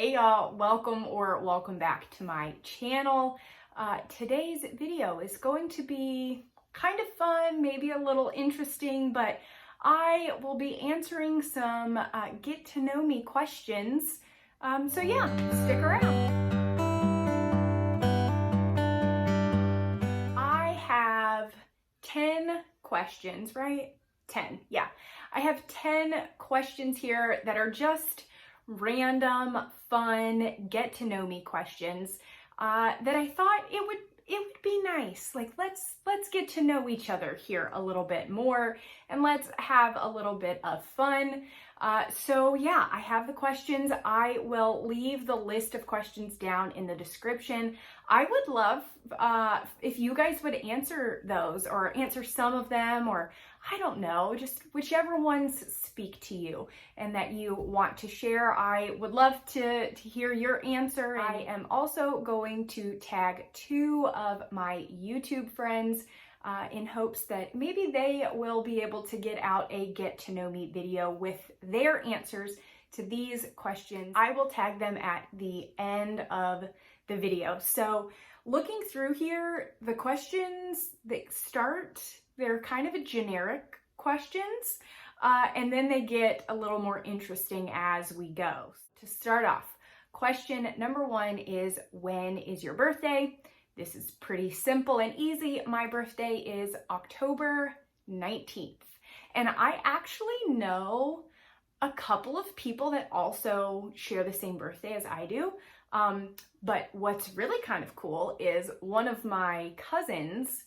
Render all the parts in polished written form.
Hey y'all, welcome back to my channel. Today's video is going to be kind of fun, maybe a little interesting, but I will be answering some get to know me questions. So yeah, stick around. I have 10 questions, right? 10, yeah. I have 10 questions here that are just random, fun, get to know me questions that I thought it would be nice. Like let's get to know each other here a little bit more and let's have a little bit of fun. So yeah, I have the questions. I will leave the list of questions down in the description. I would love if you guys would answer those or answer some of them, or I don't know, just whichever ones speak to you and that you want to share. I would love to hear your answer. I am also going to tag 2 of my YouTube friends in hopes that maybe they will be able to get out a get to know me video with their answers to these questions. I will tag them at the end of the video. So looking through here, the questions that start, they're kind of a generic questions, and then they get a little more interesting as we go. To start off, question number 1 is, when is your birthday? This is pretty simple and easy. My birthday is October 19th. And I actually know a couple of people that also share the same birthday as I do. But what's really kind of cool is one of my cousins,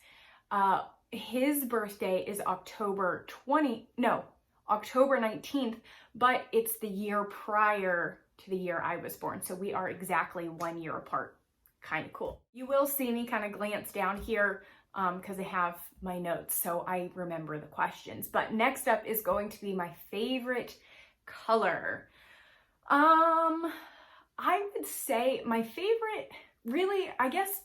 his birthday is October 19th, but it's the year prior to the year I was born. So we are exactly 1 year apart. Kind of cool. You will see me kind of glance down here because I have my notes, so I remember the questions. But next up is going to be my favorite color. I would say my favorite, really, I guess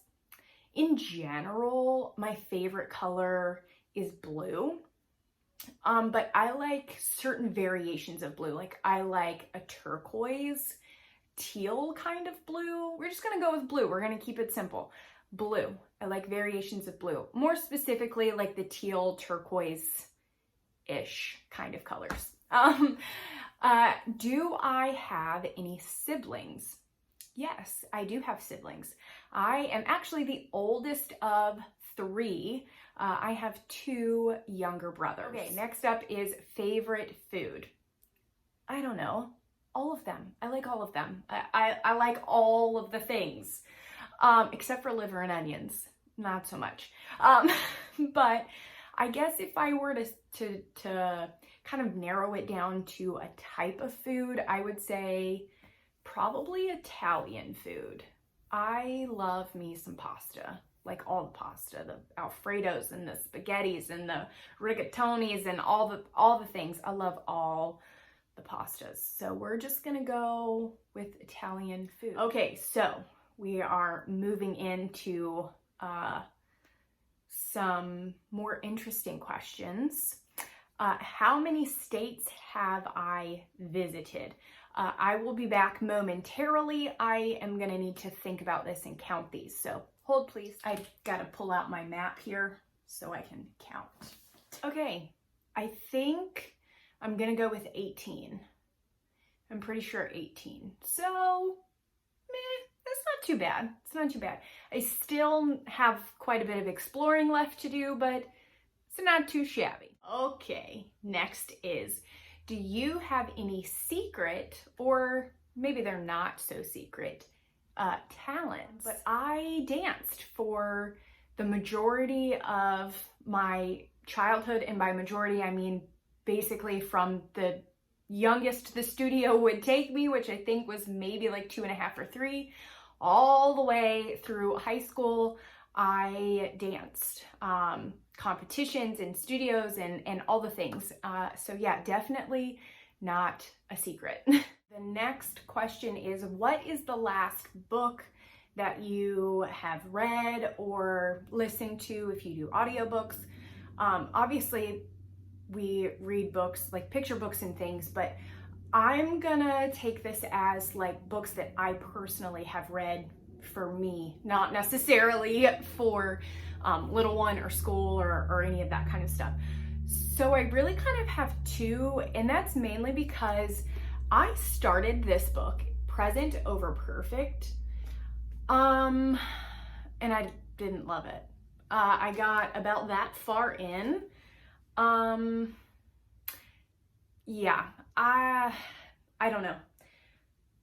in general, my favorite color is blue. But I like certain variations of blue. Like I like a turquoise, teal kind of blue. We're just gonna go with blue. We're gonna keep it simple. Blue. I like variations of blue. More specifically, like the teal, turquoise-ish kind of colors. Do I have any siblings? Yes, I do have siblings. I am actually the oldest of 3. I have 2 younger brothers. Okay, next up is favorite food. I don't know. All of them. I like all of them. I like all of the things, except for liver and onions. Not so much. But I guess if I were to kind of narrow it down to a type of food, I would say probably Italian food. I love me some pasta, like all the pasta, the Alfredos and the spaghettis and the rigatonis and all the things. I love all the pastas. So we're just gonna go with Italian food. Okay, so we are moving into some more interesting questions. How many states have I visited? I will be back momentarily. I am gonna need to think about this and count these. So hold please. I gotta pull out my map here so I can count. Okay, I think I'm gonna go with 18. I'm pretty sure 18. So, that's not too bad. It's not too bad. I still have quite a bit of exploring left to do, but it's not too shabby. Okay, next is, do you have any secret, or maybe they're not so secret, talents? But I danced for the majority of my childhood, and by majority I mean basically from the youngest the studio would take me, which I think was maybe like 2.5 or 3, all the way through high school. I danced competitions and studios and all the things. So yeah, definitely not a secret. The next question is, what is the last book that you have read or listened to if you do audiobooks? Obviously, we read books like picture books and things, but I'm gonna take this as like books that I personally have read for me, not necessarily for little one or school or any of that kind of stuff. So I really kind of have two, and that's mainly because I started this book, Present Over Perfect, and I didn't love it. I got about that far in. Yeah, I don't know.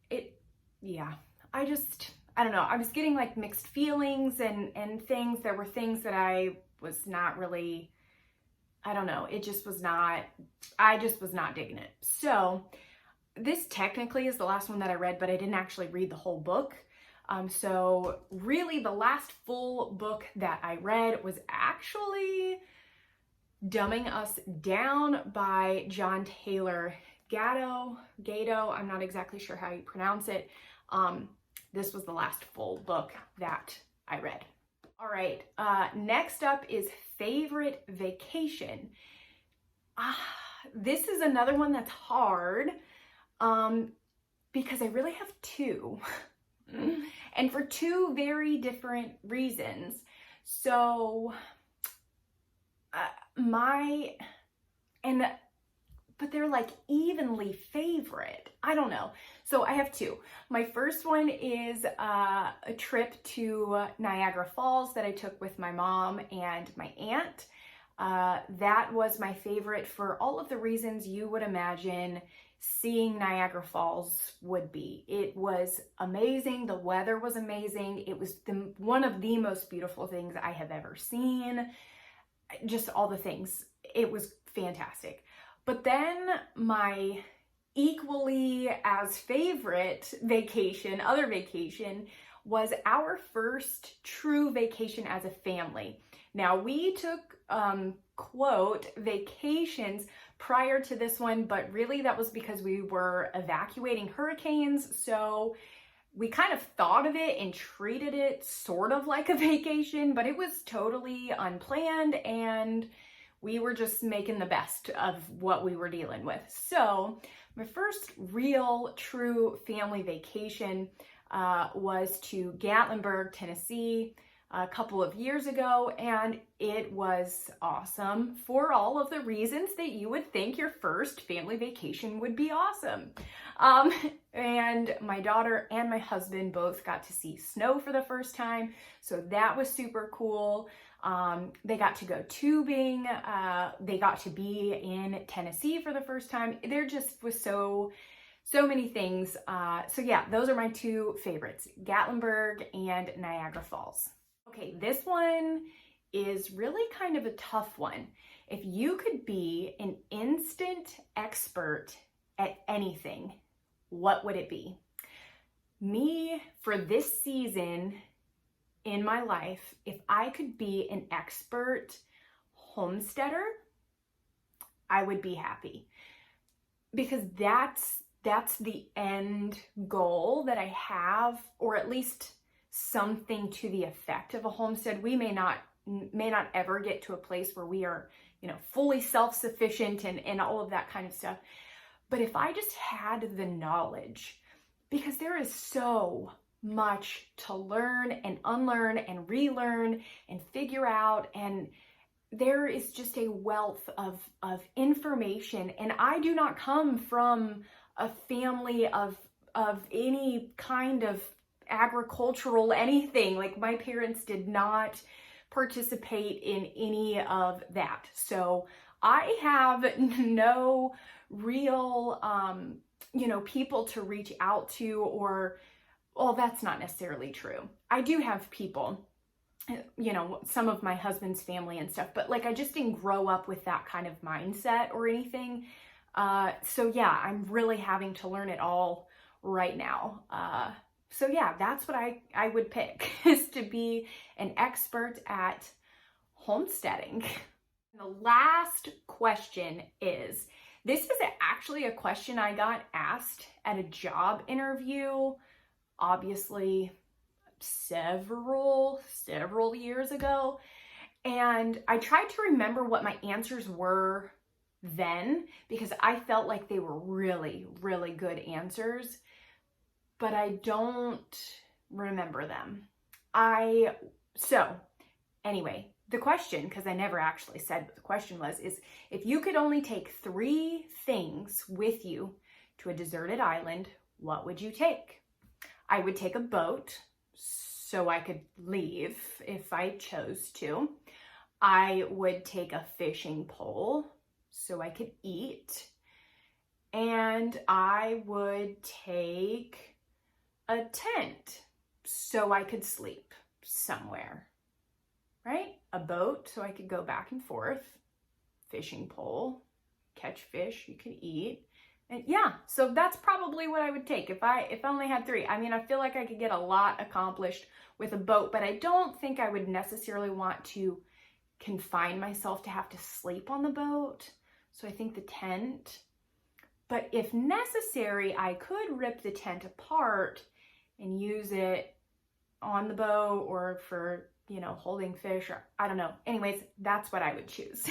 It, yeah, I don't know. I was getting like mixed feelings and things. There were things that I was not really, I don't know. I just was not digging it. So this technically is the last one that I read, but I didn't actually read the whole book. So really the last full book that I read was actually Dumbing Us Down by John Taylor Gatto, I'm not exactly sure how you pronounce it. This was the last full book that I read. All right, next up is Favorite Vacation. This is another one that's hard because I really have two, and for two very different reasons. So but they're like evenly favorite. I don't know. So I have two. My first one is a trip to Niagara Falls that I took with my mom and my aunt. That was my favorite for all of the reasons you would imagine seeing Niagara Falls would be. It was amazing. The weather was amazing. It was one of the most beautiful things I have ever seen. Just all the things. It was fantastic. But then my equally as favorite vacation, other vacation, was our first true vacation as a family. Now we took, quote, vacations prior to this one, but really that was because we were evacuating hurricanes. So we kind of thought of it and treated it sort of like a vacation, but it was totally unplanned and we were just making the best of what we were dealing with. So my first real true family vacation was to Gatlinburg, Tennessee, a couple of years ago, and it was awesome for all of the reasons that you would think your first family vacation would be awesome. And my daughter and my husband both got to see snow for the first time, so that was super cool. They got to go tubing. They got to be in Tennessee for the first time. There just was so many things. So yeah, those are my two favorites, Gatlinburg and Niagara Falls. Okay, this one is really kind of a tough one. If you could be an instant expert at anything, what would it be? Me, for this season in my life, if I could be an expert homesteader, I would be happy, because that's the end goal that I have, or at least something to the effect of a homestead. We may not ever get to a place where we are, fully self-sufficient and all of that kind of stuff. But if I just had the knowledge, because there is so much to learn and unlearn and relearn and figure out, and there is just a wealth of information. And I do not come from a family of any kind of agricultural anything. Like, my parents did not participate in any of that. So I have no real, people to reach out to, or, well, that's not necessarily true. I do have people, some of my husband's family and stuff, but like, I just didn't grow up with that kind of mindset or anything. So yeah, I'm really having to learn it all right now. So yeah, that's what I would pick, is to be an expert at homesteading. The last question is, this is actually a question I got asked at a job interview, obviously several years ago. And I tried to remember what my answers were then because I felt like they were really, really good answers, but I don't remember them. So anyway, the question, because I never actually said what the question was, is if you could only take 3 things with you to a deserted island, what would you take? I would take a boat so I could leave if I chose to. I would take a fishing pole so I could eat. And I would take a tent so I could sleep somewhere, right? A boat so I could go back and forth, fishing pole, catch fish you could eat. And yeah, so that's probably what I would take if I only had 3. I mean, I feel like I could get a lot accomplished with a boat, but I don't think I would necessarily want to confine myself to have to sleep on the boat. So I think the tent. But if necessary, I could rip the tent apart and use it on the boat or for, holding fish, or I don't know. Anyways, that's what I would choose.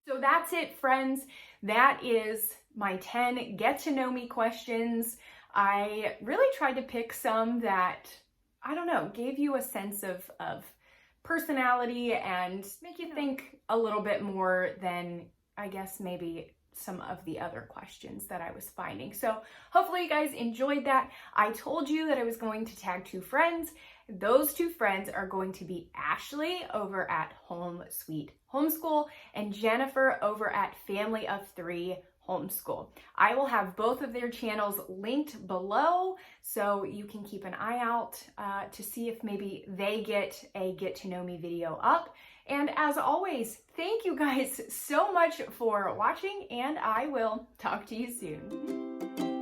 So that's it, friends. That is my 10 get to know me questions. I really tried to pick some that, I don't know, gave you a sense of personality and make you think a little bit more than, I guess, maybe some of the other questions that I was finding. So hopefully you guys enjoyed that. I told you that I was going to tag 2 friends. Those 2 friends are going to be Ashley over at Home Sweet Homeschool and Jennifer over at Family of 3 Homeschool. I will have both of their channels linked below, so you can keep an eye out to see if maybe they get a get to know me video up. And as always, thank you guys so much for watching, and I will talk to you soon.